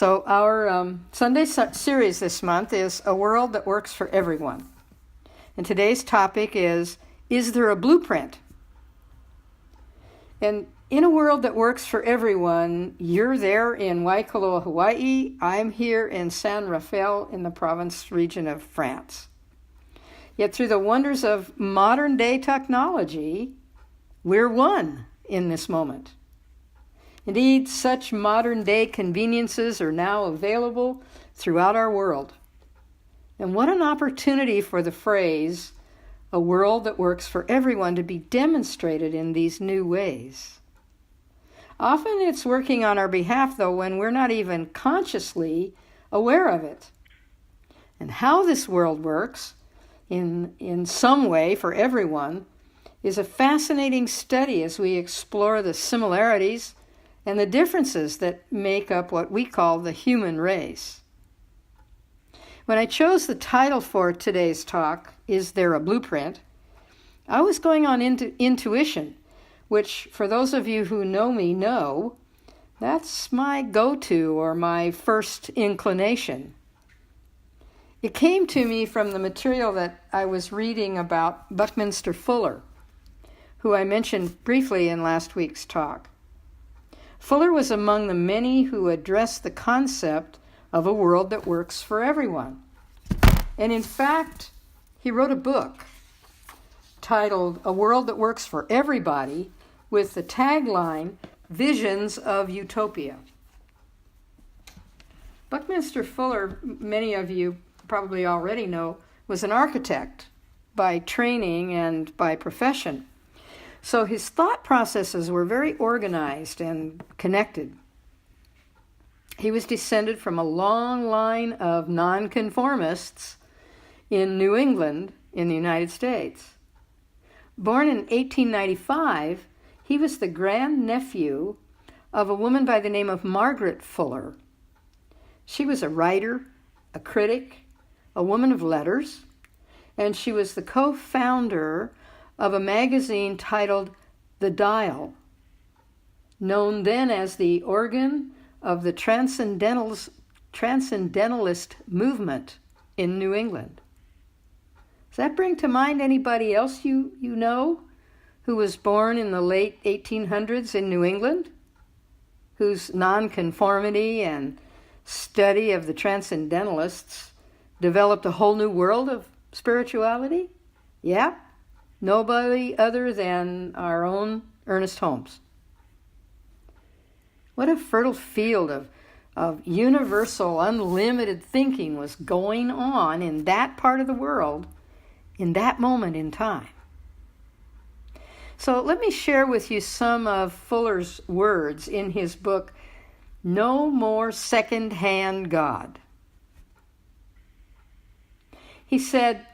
So our Sunday series this month is A World That Works for Everyone. And today's topic is there a blueprint? And in a world that works for everyone, you're there in Waikoloa, Hawaii. I'm here in San Rafael in the province region of France. Yet through the wonders of modern day technology, we're one in this moment. Indeed, such modern day conveniences are now available throughout our world. And what an opportunity for the phrase, a world that works for everyone, to be demonstrated in these new ways. Often it's working on our behalf, though, when we're not even consciously aware of it. And how this world works, in some way for everyone, is a fascinating study as we explore the similarities and the differences that make up what we call the human race. When I chose the title for today's talk, Is There a Blueprint?, I was going on into intuition, which for those of you who know me know, that's my go-to or my first inclination. It came to me from the material that I was reading about Buckminster Fuller, who I mentioned briefly in last week's talk. Fuller was among the many who addressed the concept of a world that works for everyone. And in fact, he wrote a book titled A World That Works for Everybody with the tagline, Visions of Utopia. Buckminster Fuller, many of you probably already know, was an architect by training and by profession. So his thought processes were very organized and connected. He was descended from a long line of nonconformists in New England in the United States. Born in 1895, he was the grandnephew of a woman by the name of Margaret Fuller. She was a writer, a critic, a woman of letters, and she was the co-founder of a magazine titled The Dial, known then as the organ of the Transcendentalist movement in New England. Does that bring to mind anybody else you know who was born in the late 1800s in New England, whose nonconformity and study of the Transcendentalists developed a whole new world of spirituality? Yeah. Nobody other than our own Ernest Holmes. What a fertile field of universal, unlimited thinking was going on in that part of the world in that moment in time. So let me share with you some of Fuller's words in his book, No More Second-Hand God. He said,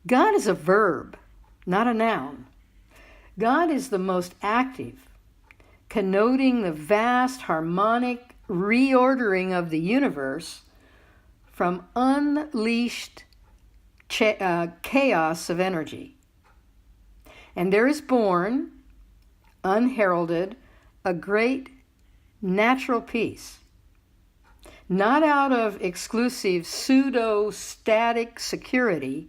God is a verb, not a noun. God is the most active, connoting the vast harmonic reordering of the universe from unleashed chaos of energy. And there is born, unheralded, a great natural peace, not out of exclusive pseudo-static security,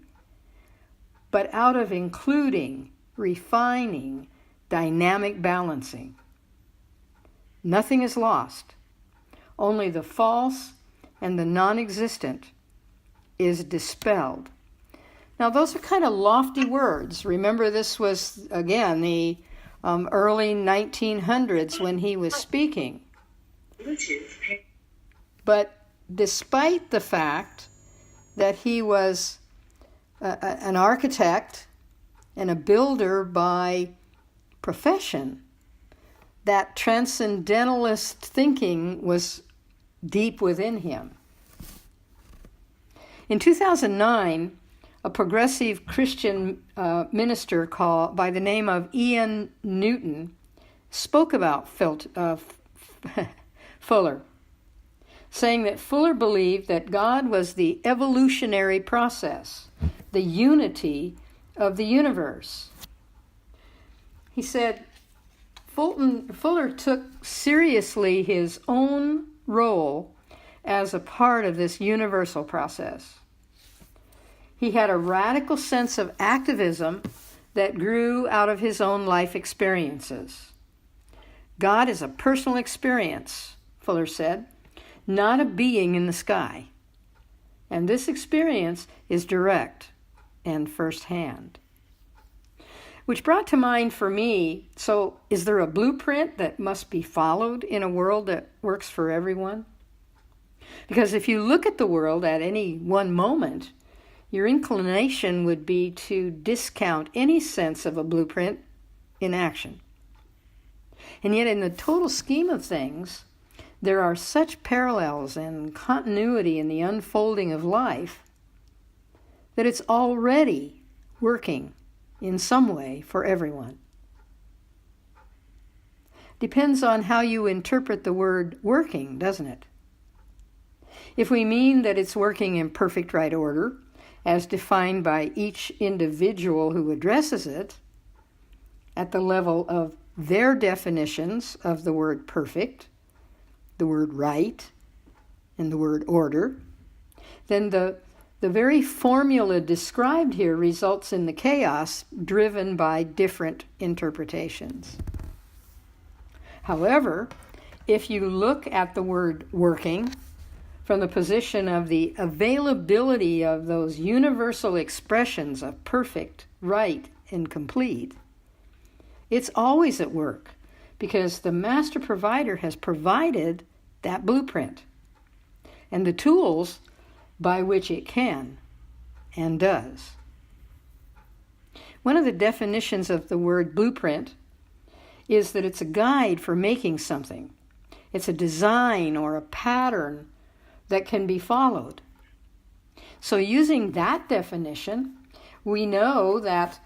but out of including, refining, dynamic balancing. Nothing is lost. Only the false and the non-existent is dispelled. Now, those are kind of lofty words. Remember, this was, again, the early 1900s when he was speaking. But despite the fact that he was an architect and a builder by profession, that transcendentalist thinking was deep within him. In 2009, a progressive Christian minister by the name of Ian Newton spoke about Fuller, saying that Fuller believed that God was the evolutionary process, the unity of the universe. He said, Fuller took seriously his own role as a part of this universal process. He had a radical sense of activism that grew out of his own life experiences. God is a personal experience, Fuller said, not a being in the sky. And this experience is direct and firsthand. Which brought to mind for me, so is there a blueprint that must be followed in a world that works for everyone? Because if you look at the world at any one moment, your inclination would be to discount any sense of a blueprint in action. And yet in the total scheme of things, there are such parallels and continuity in the unfolding of life that it's already working in some way for everyone. Depends on how you interpret the word working, doesn't it? If we mean that it's working in perfect right order, as defined by each individual who addresses it, at the level of their definitions of the word perfect, the word right, and the word order, then the very formula described here results in the chaos driven by different interpretations. However, if you look at the word working from the position of the availability of those universal expressions of perfect, right, and complete, it's always at work because the master provider has provided that blueprint and the tools by which it can and does. One of the definitions of the word blueprint is that it's a guide for making something. It's a design or a pattern that can be followed. So using that definition, we know that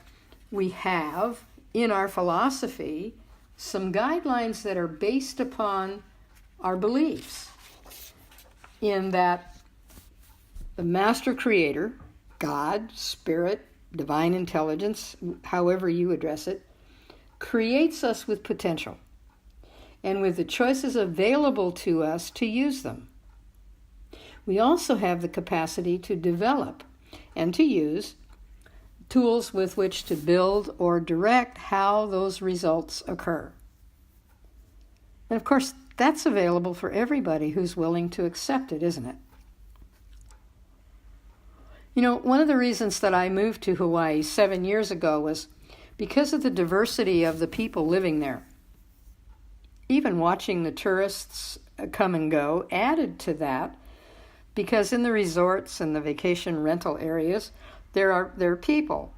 we have in our philosophy some guidelines that are based upon our beliefs in that the master creator, God, spirit, divine intelligence, however you address it, creates us with potential and with the choices available to us to use them. We also have the capacity to develop and to use tools with which to build or direct how those results occur. And of course, that's available for everybody who's willing to accept it, isn't it? You know, one of the reasons that I moved to Hawaii 7 years ago was because of the diversity of the people living there. Even watching the tourists come and go added to that, because in the resorts and the vacation rental areas, there are people,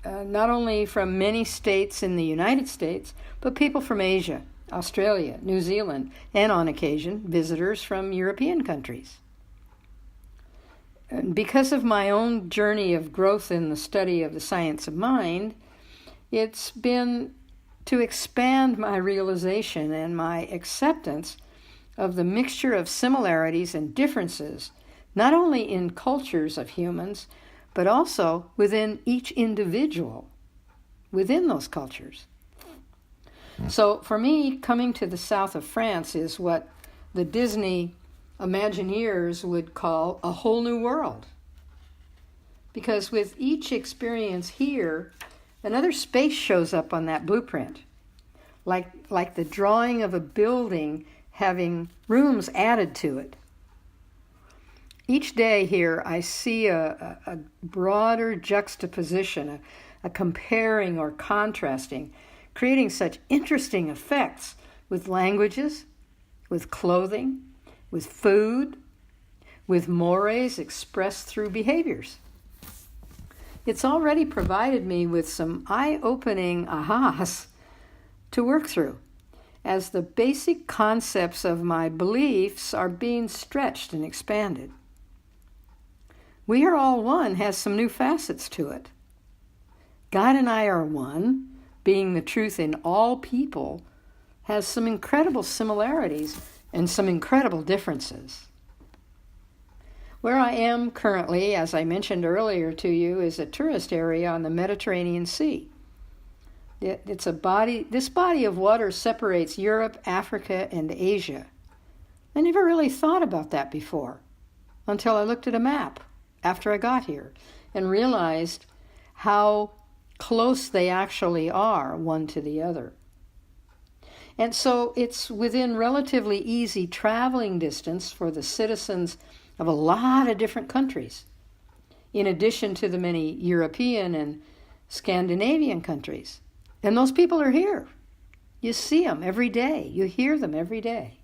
not only from many states in the United States, but people from Asia, Australia, New Zealand, and on occasion, visitors from European countries. And because of my own journey of growth in the study of the science of mind, it's been to expand my realization and my acceptance of the mixture of similarities and differences, not only in cultures of humans, but also within each individual within those cultures. So for me, coming to the south of France is what the Disney Imagineers would call a whole new world. Because with each experience here, another space shows up on that blueprint, like the drawing of a building having rooms added to it. Each day here, I see a broader juxtaposition, a comparing or contrasting, creating such interesting effects with languages, with clothing, with food, with mores expressed through behaviors. It's already provided me with some eye-opening ahas to work through, as the basic concepts of my beliefs are being stretched and expanded. We are all one has some new facets to it. God and I are one, being the truth in all people, has some incredible similarities and some incredible differences. Where I am currently, as I mentioned earlier to you, is a tourist area on the Mediterranean Sea. This body of water separates Europe, Africa, and Asia. I never really thought about that before until I looked at a map after I got here and realized how close they actually are one to the other. And so it's within relatively easy traveling distance for the citizens of a lot of different countries, in addition to the many European and Scandinavian countries. And those people are here. You see them every day. You hear them every day.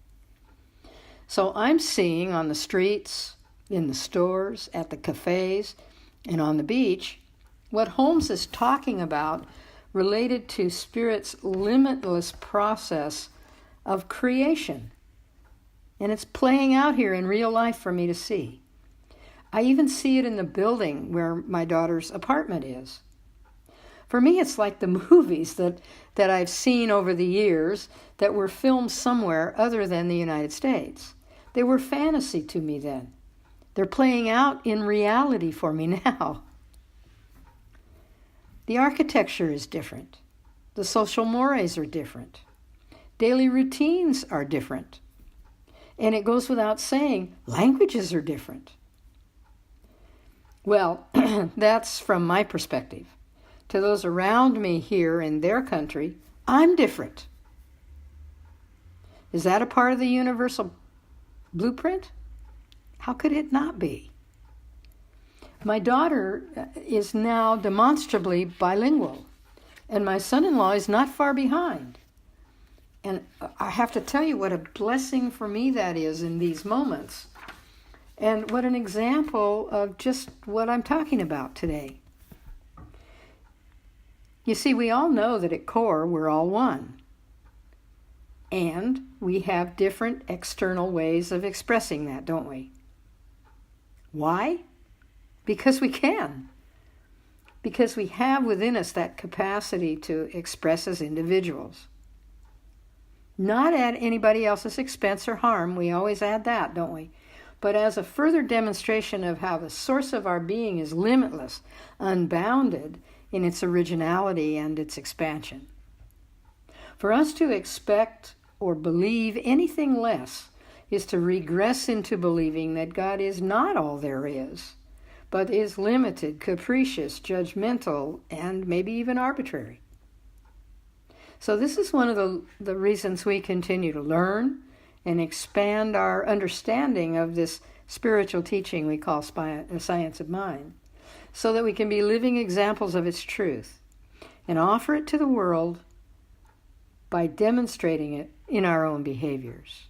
So I'm seeing on the streets, in the stores, at the cafes, and on the beach, what Holmes is talking about related to Spirit's limitless process of creation. And it's playing out here in real life for me to see. I even see it in the building where my daughter's apartment is. For me, it's like the movies that I've seen over the years that were filmed somewhere other than the United States. They were fantasy to me then. They're playing out in reality for me now. The architecture is different. The social mores are different. Daily routines are different. And it goes without saying, languages are different. Well, that's from my perspective. To those around me here in their country, I'm different. Is that a part of the universal blueprint? How could it not be? My daughter is now demonstrably bilingual, and my son-in-law is not far behind. And I have to tell you what a blessing for me that is in these moments, and what an example of just what I'm talking about today. You see, we all know that at core we're all one, and we have different external ways of expressing that, don't we? Why? Because we can. Because we have within us that capacity to express as individuals. Not at anybody else's expense or harm. We always add that, don't we? But as a further demonstration of how the source of our being is limitless, unbounded in its originality and its expansion. For us to expect or believe anything less is to regress into believing that God is not all there is, but is limited, capricious, judgmental, and maybe even arbitrary. So this is one of the reasons we continue to learn and expand our understanding of this spiritual teaching we call science of mind, so that we can be living examples of its truth and offer it to the world by demonstrating it in our own behaviors.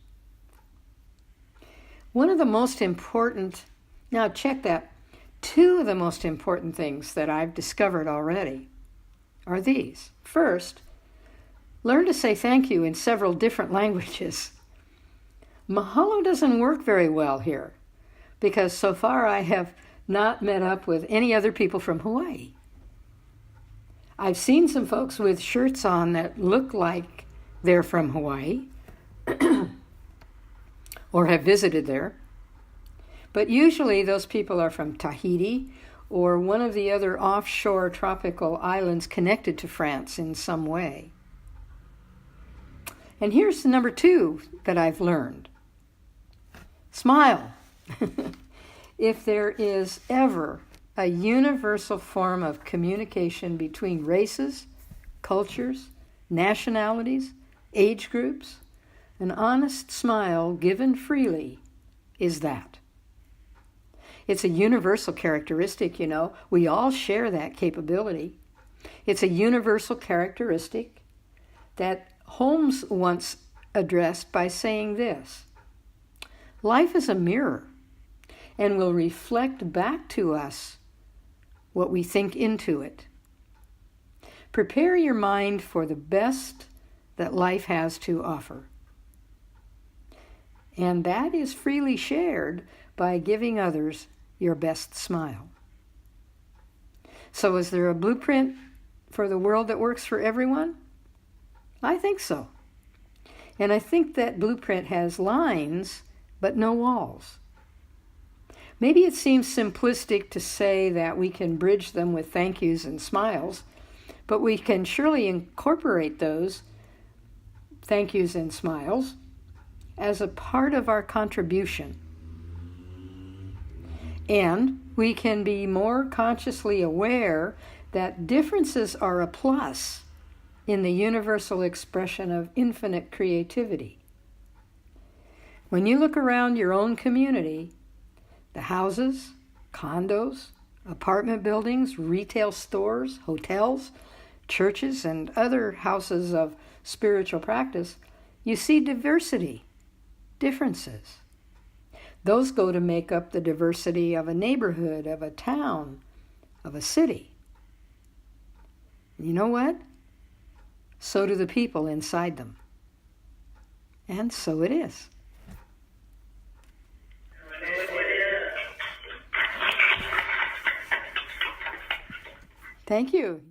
One of the most important, now check that, two of the most important things that I've discovered already are these. First, learn to say thank you in several different languages. Mahalo doesn't work very well here because so far I have not met up with any other people from Hawaii. I've seen some folks with shirts on that look like they're from Hawaii or have visited there. But usually those people are from Tahiti or one of the other offshore tropical islands connected to France in some way. And here's number 2 that I've learned. Smile. If there is ever a universal form of communication between races, cultures, nationalities, age groups, an honest smile given freely is that. It's a universal characteristic, you know. We all share that capability. It's a universal characteristic that Holmes once addressed by saying this: life is a mirror and will reflect back to us what we think into it. Prepare your mind for the best that life has to offer. And that is freely shared by giving others your best smile. So is there a blueprint for the world that works for everyone? I think so. And I think that blueprint has lines, but no walls. Maybe it seems simplistic to say that we can bridge them with thank yous and smiles, but we can surely incorporate those thank yous and smiles as a part of our contribution. And we can be more consciously aware that differences are a plus in the universal expression of infinite creativity. When you look around your own community, the houses, condos, apartment buildings, retail stores, hotels, churches, and other houses of spiritual practice, you see diversity, differences. Those go to make up the diversity of a neighborhood, of a town, of a city. You know what? So do the people inside them. And so it is. Thank you.